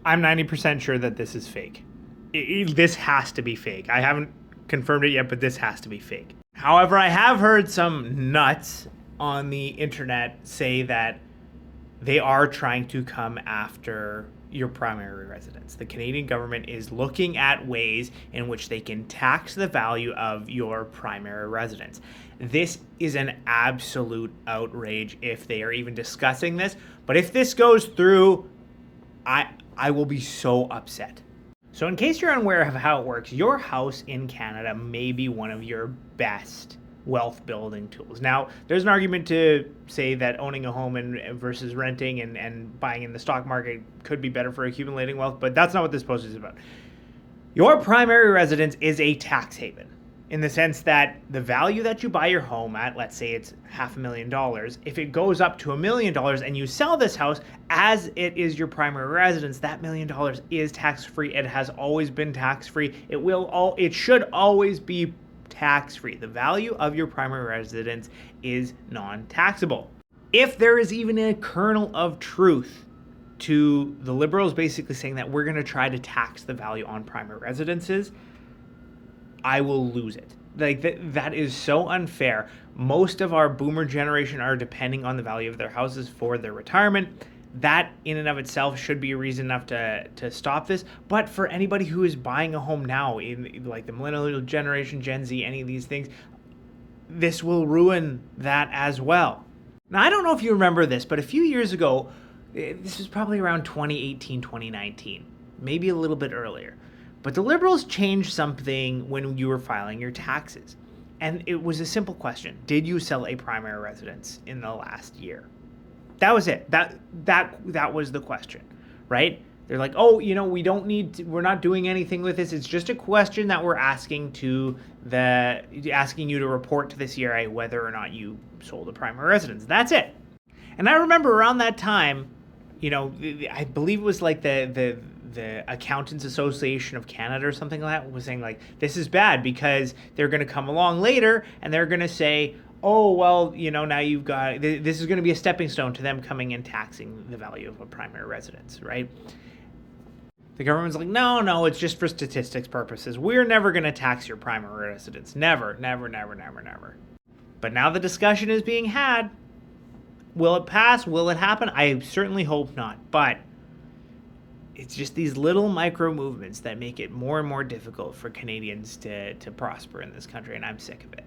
I'm 90% sure that this is fake. This has to be fake. I haven't confirmed it yet, but this has to be fake. However, I have heard some nuts on the internet say that they are trying to come after your primary residence. The Canadian government is looking at ways in which they can tax the value of your primary residence. This is an absolute outrage if they are even discussing this. But if this goes through, I will be so upset. So in case you're unaware of how it works, your house in Canada may be one of your best wealth building tools. Now, there's an argument to say that owning a home versus renting and buying in the stock market could be better for accumulating wealth, but that's not what this post is about. Your primary residence is a tax haven in the sense that the value that you buy your home at, let's say it's $500,000, if it goes up to $1 million and you sell this house as it is your primary residence, that $1 million is tax-free. It has always been tax-free. It should always be tax-free. The value of your primary residence is non-taxable. If there is even a kernel of truth to the Liberals basically saying that we're going to try to tax the value on primary residences, I will lose it. That is so unfair. Most of our boomer generation are depending on the value of their houses for their retirement. That in and of itself should be a reason enough to stop this. But for anybody who is buying a home now, in like the millennial generation, Gen Z, any of these things, this will ruin that as well. Now, I don't know if you remember this, but a few years ago, this was probably around 2018, 2019, maybe a little bit earlier. But the Liberals changed something when you were filing your taxes. And it was a simple question. Did you sell a primary residence in the last year? That was it. That was the question, right? They're like, oh, we're not doing anything with this. It's just a question that we're asking you to report to the CRA whether or not you sold a primary residence. That's it. And I remember around that time, I believe it was like the Accountants Association of Canada or something like that was saying like, this is bad because they're going to come along later and they're going to say, oh, well, now you've got, this is going to be a stepping stone to them coming and taxing the value of a primary residence, right? The government's like, no, it's just for statistics purposes. We're never going to tax your primary residence. Never, never, never, never, never. But now the discussion is being had. Will it pass? Will it happen? I certainly hope not. But it's just these little micro movements that make it more and more difficult for Canadians to prosper in this country, and I'm sick of it.